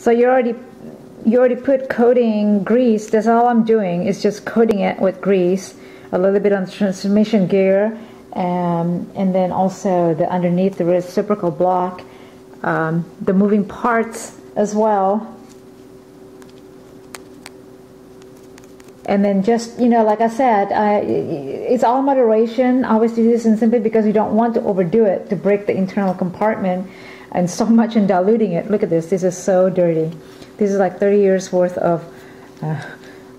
So you already put coating grease. That's all I'm doing is just coating it with grease, a little bit on the transmission gear, and then also the underneath the reciprocal block, the moving parts as well. And then just, you know, like I said, it's all moderation. I always do this, and simply because you don't want to overdo it to break the internal compartment, and so much in diluting it. Look at this. This is so dirty. This is like 30 years worth of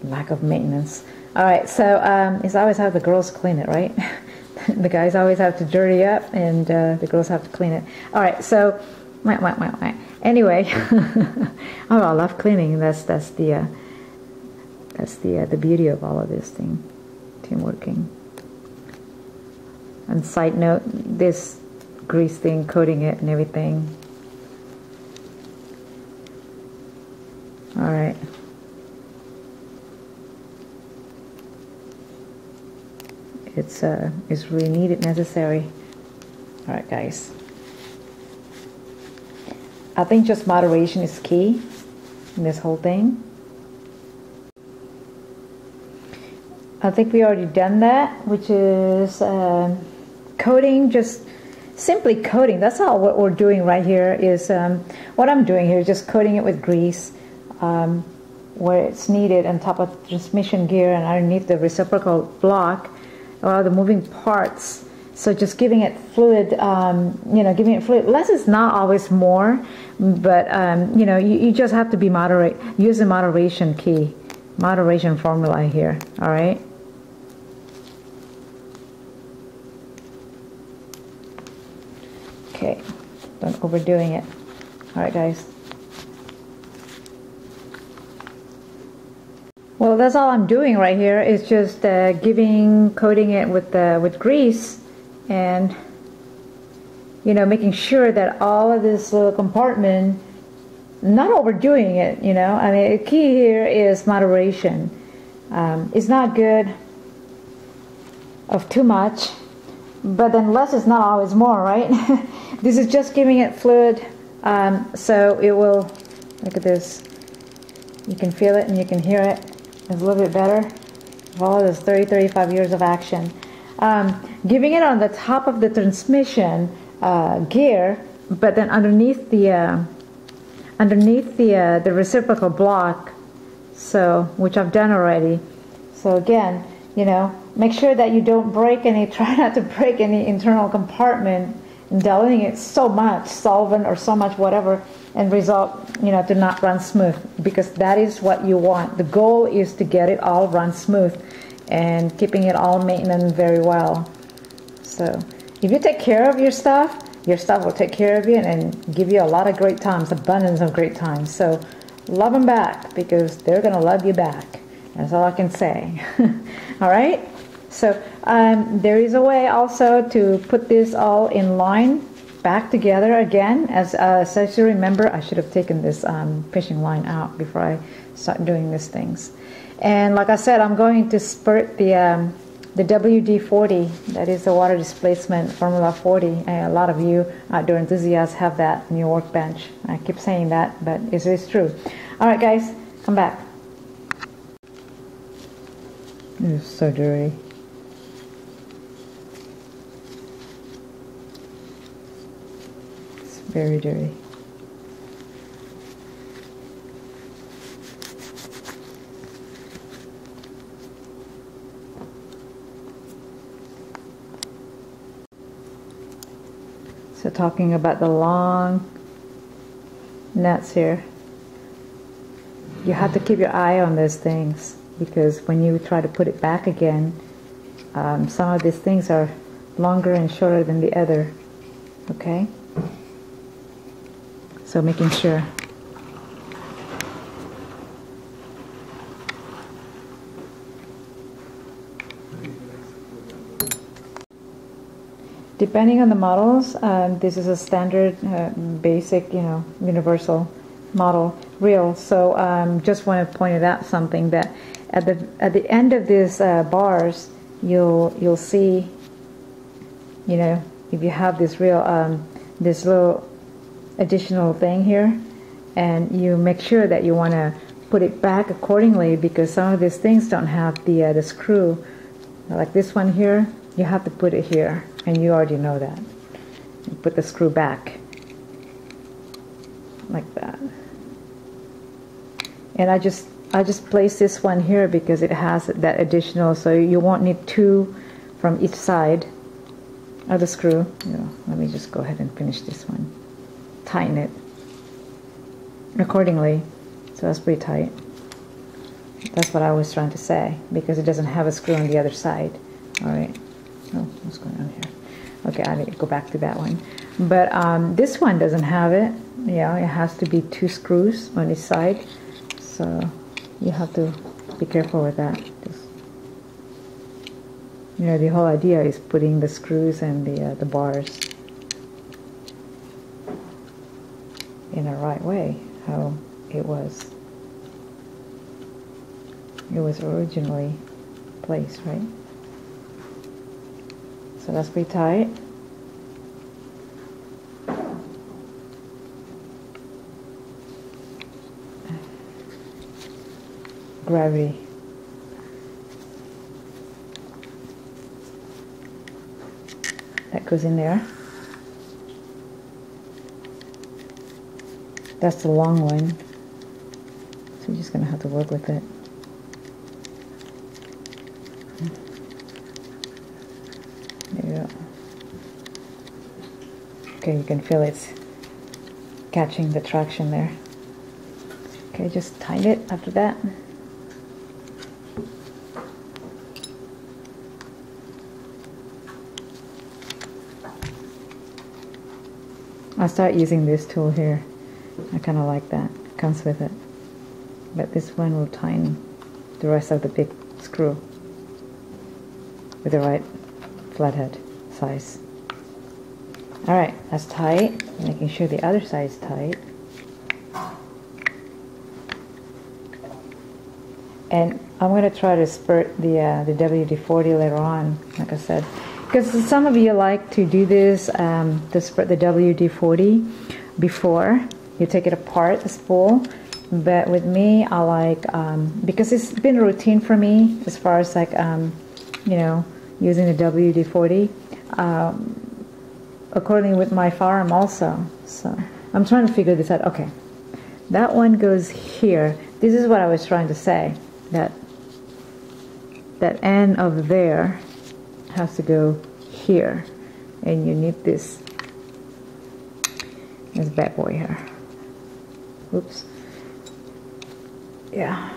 lack of maintenance. All right, so it's always have the girls clean it, right? The guys always have to dirty up, and the girls have to clean it. All right, so anyway, oh, I love cleaning. That's the beauty of all of this thing, team working. And side note, this grease thing, coating it and everything. All right. It's really needed, necessary. All right, guys. I think just moderation is key in this whole thing. I think we already done that, which is coating, just simply coating. That's all what we're doing right here is, what I'm doing here is just coating it with grease where it's needed on top of the transmission gear and underneath the reciprocal block, or the moving parts. So just giving it fluid, you know, giving it fluid. Less is not always more, but you know, you just have to be moderate. Use the moderation key, moderation formula here. All right. Okay, don't overdoing it. All right, guys. Well, that's all I'm doing right here is just coating it with grease, and you know, making sure that all of this little compartment, not overdoing it. You know, I mean, the key here is moderation. It's not good of too much, but then less is not always more, right? This is just giving it fluid, so it will, look at this, you can feel it and you can hear it. It's a little bit better. All this 30-35 years of action. Giving it on the top of the transmission gear, but then underneath the reciprocal block, so, which I've done already. So again, you know, make sure that you don't break any, try not to break any internal compartment, and diluting it so much solvent or so much whatever, and result, you know, to not run smooth, because that is what you want. The goal is to get it all run smooth and keeping it all maintained very well. So if you take care of your stuff will take care of you and give you a lot of great times, abundance of great times. So love them back, because they're gonna love you back. That's all I can say. All right. So there is a way also to put this all in line back together again. As you remember, I should have taken this fishing line out before I start doing these things. And like I said, I'm going to spurt the WD-40, that is the water displacement formula 40. A lot of you outdoor enthusiasts have that in your workbench. I keep saying that, but it is true. All right, guys, come back. It's so dirty. It's very dirty. So talking about the long nuts here, you have to keep your eye on those things, because when you try to put it back again, some of these things are longer and shorter than the other. Okay? So making sure. Depending on the models, this is a standard, basic, you know, universal model reel. So just want to point out something, that at the end of these bars, you'll see, you know, if you have this reel, this little additional thing here, and you make sure that you want to put it back accordingly, because some of these things don't have the screw. Like this one here, you have to put it here, and you already know that. You put the screw back like that. And I just place this one here because it has that additional, so you won't need two from each side of the screw. Let me just go ahead and finish this one. Tighten it accordingly. So that's pretty tight. That's what I was trying to say, because it doesn't have a screw on the other side. Alright. Oh, what's going on here? Okay, I need to go back to that one. But this one doesn't have it. Yeah, it has to be two screws on each side. So you have to be careful with that. Just, the whole idea is putting the screws and the bars in the right way, how it was originally placed, right? So that's pretty tight. Gravity. That goes in there. That's the long one. So you're just going to have to work with it. There you go. Okay, you can feel it's catching the traction there. Okay, just tighten it after that. I'll start using this tool here. I kind of like that. It comes with it. But this one will tighten the rest of the big screw with the right flathead size. Alright, that's tight. Making sure the other side is tight. And I'm going to try to spurt the WD-40 later on, like I said. Because some of you like to do this, to spurt the WD-40 before you take it apart, the spool. But with me, I like, because it's been a routine for me as far as like, using the WD-40. Accordingly with my firearm also. So I'm trying to figure this out. Okay, that one goes here. This is what I was trying to say. That end of there has to go here, and you need this bad boy here. Oops. Yeah.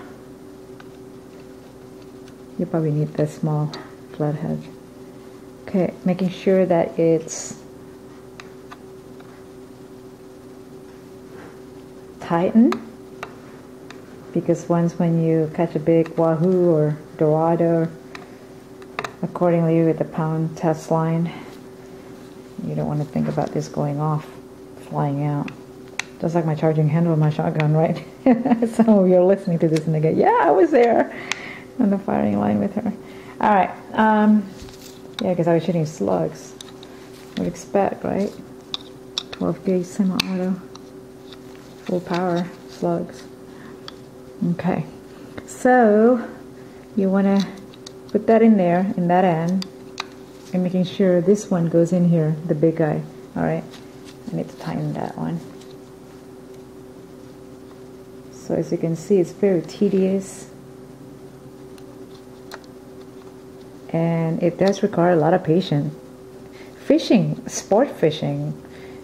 You probably need this small flathead. Okay, making sure that it's tightened, because once when you catch a big wahoo or dorado, accordingly with the pound test line, you don't want to think about this going off, flying out. Just like my charging handle of my shotgun, right? Some of you are listening to this and they go, yeah, I was there on the firing line with her. Alright, yeah, because I was shooting slugs. Would expect, right? 12 gauge semi-auto, full power slugs. Okay, so you want to put that in there, in that end, and making sure this one goes in here, the big guy. Alright, I need to tighten that one. So as you can see, it's very tedious, and it does require a lot of patience. Fishing, sport fishing,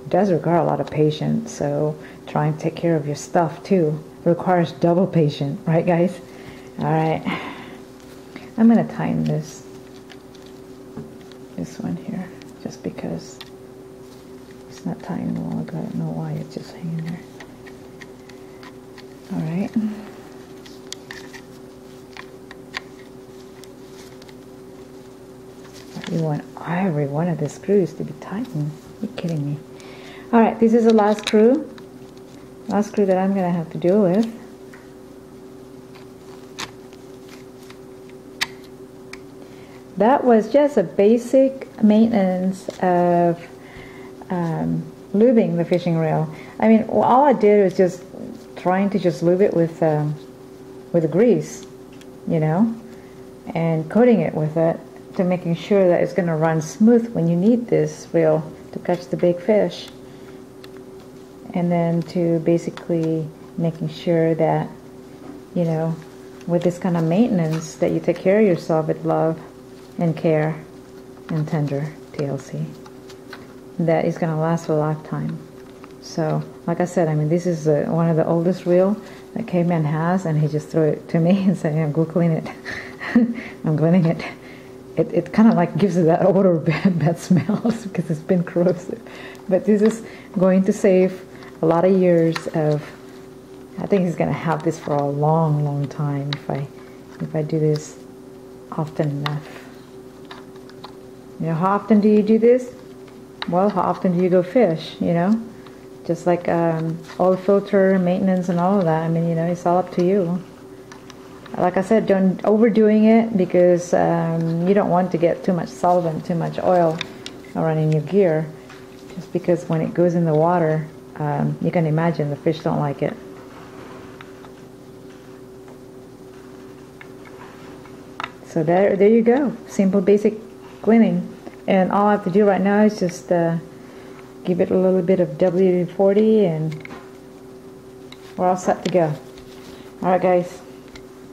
does require a lot of patience, so try and take care of your stuff too. It requires double patience, right guys? Alright, I'm going to tighten this one here, just because it's not tightened well. I don't know why it's just hanging there. Alright. You want every one of the screws to be tightened. You're kidding me. Alright, this is the last screw. Last screw that I'm going to have to deal with. That was just a basic maintenance of lubing the fishing reel. I mean, all I did was just trying to just lube it with grease, you know, and coating it with it to making sure that it's going to run smooth when you need this reel to catch the big fish. And then to basically making sure that, you know, with this kind of maintenance, that you take care of yourself with love and care and tender TLC, that is going to last for a lifetime. So, like I said, I mean, this is one of the oldest reel that Caveman has, and he just threw it to me and said, yeah, go clean it. I'm cleaning it. It kind of like gives it that odor of bad smells because it's been corrosive. But this is going to save a lot of years of, I think he's going to have this for a long, long time if I do this often enough. You know, how often do you do this? Well, how often do you go fish, you know? Just like oil filter, maintenance and all of that. I mean, you know, it's all up to you. Like I said, don't overdoing it because you don't want to get too much solvent, too much oil around in your gear. Just because when it goes in the water, you can imagine the fish don't like it. So there you go. Simple, basic cleaning. And all I have to do right now is just give it a little bit of WD-40 and we're all set to go. Alright guys,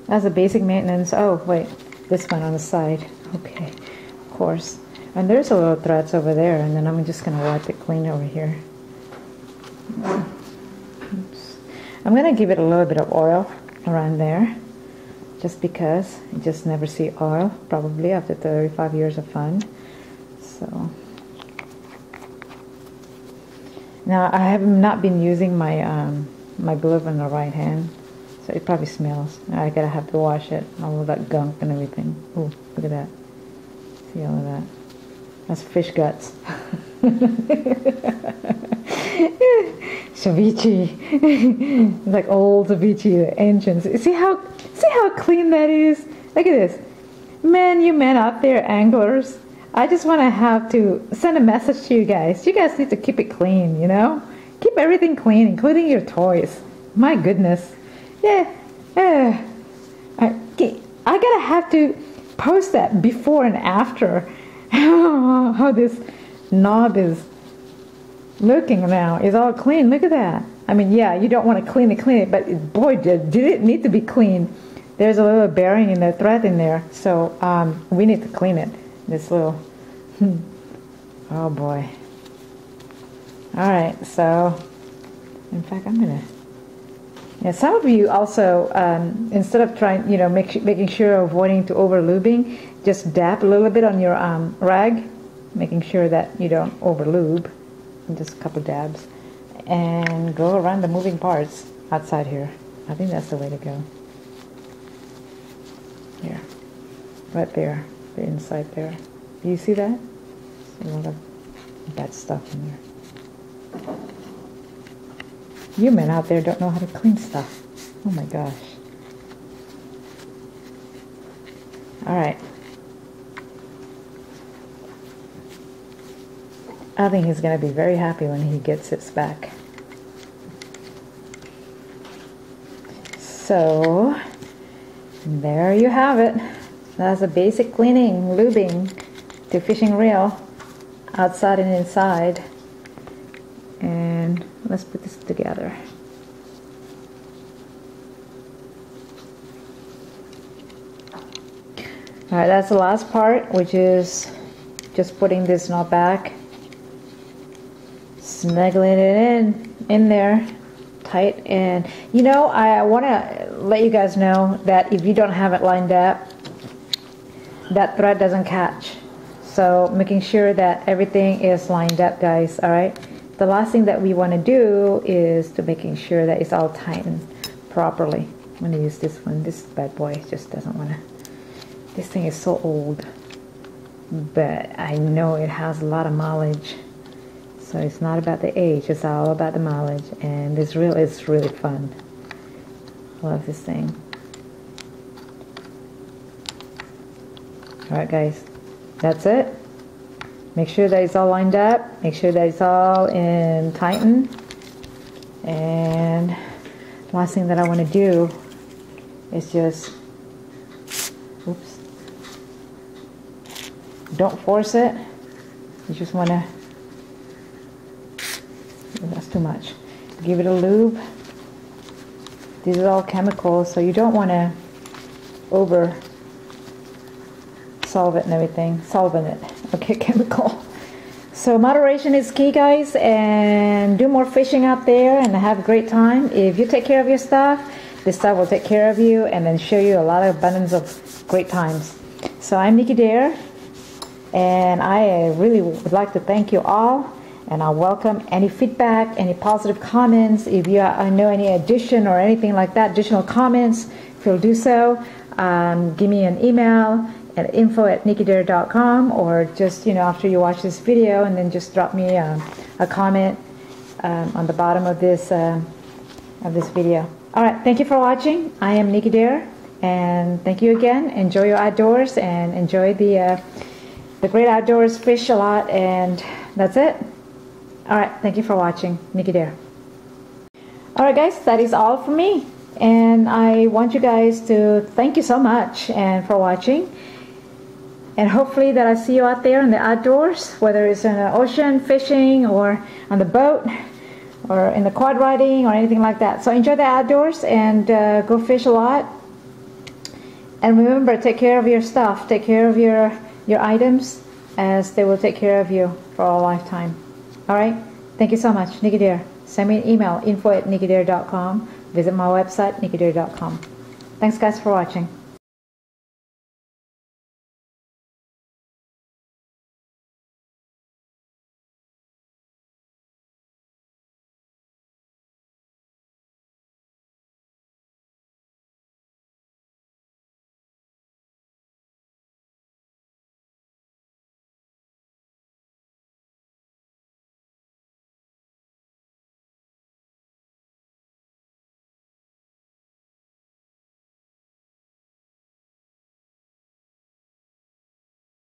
that's a basic maintenance. Oh wait, this one on the side. Okay, of course. And there's a little threads over there, and then I'm just going to wipe it clean over here. Oops. I'm going to give it a little bit of oil around there, just because you just never see oil, probably after 35 years of fun. So now I have not been using my my glove on the right hand, so it probably smells. I gotta have to wash it, all of that gunk and everything. Oh, look at that! See all of that? That's fish guts. Ceviche, like old ceviche, the ancients. See how clean that is? Look at this, man! You men out there, anglers. I just want to have to send a message to you guys. You guys need to keep it clean, you know? Keep everything clean, including your toys. My goodness. Yeah. I gotta have to post that before and after. How this knob is looking now. It's all clean. Look at that. I mean, yeah, you don't want to clean it, but boy, did it need to be clean. There's a little bearing in the thread in there, so we need to clean it. This little, oh boy. Alright, so, in fact, I'm gonna, yeah, some of you also, instead of trying, you know, making sure of avoiding to over lubing, just dab a little bit on your rag, making sure that you don't over lube, just a couple dabs, and go around the moving parts outside here. I think that's the way to go. Here, right there. The inside there. Do you see that? There's a lot of bad stuff in there. You men out there don't know how to clean stuff. Oh my gosh. Alright. I think he's going to be very happy when he gets it back. So, there you have it. That's a basic cleaning, lubing to fishing reel, outside and inside. And let's put this together. Alright, that's the last part, which is just putting this knot back, snuggling it in there tight. And you know, I want to let you guys know that if you don't have it lined up, that thread doesn't catch. So making sure that everything is lined up, guys. Alright, the last thing that we want to do is to making sure that it's all tightened properly. I'm going to use this one. This bad boy just doesn't want to. This thing is so old, but I know it has a lot of mileage. So it's not about the age, it's all about the mileage. And this reel is really fun. I love this thing. Alright guys, that's it. Make sure that it's all lined up. Make sure that it's all in tighten. And last thing that I want to do is just, oops, don't force it. You just want to, that's too much. Give it a lube. These are all chemicals, so you don't want to over solve it and everything. Solvent it. Okay, chemical. So moderation is key, guys, and do more fishing out there and have a great time. If you take care of your stuff, this stuff will take care of you and then show you a lot of abundance of great times. So I'm Nicky Dare, and I really would like to thank you all, and I welcome any feedback, any positive comments. If you know any addition or anything like that, additional comments, if you'll do so, give me an email at info@nickydare.com, or just, you know, after you watch this video, and then just drop me a comment on the bottom of this video. All right, thank you for watching. I am Nicky Dare, and thank you again. Enjoy your outdoors and enjoy the great outdoors. Fish a lot, and that's it. All right, thank you for watching. Nicky Dare. All right, guys, that is all from me, and I want you guys to thank you so much and for watching. And hopefully that I see you out there in the outdoors, whether it's in the ocean, fishing, or on the boat, or in the quad riding, or anything like that. So enjoy the outdoors and go fish a lot. And remember, take care of your stuff. Take care of your items, as they will take care of you for a lifetime. All right? Thank you so much. Nicky Dare. Send me an email, info@nickydare.com. Visit my website, nickydare.com. Thanks, guys, for watching.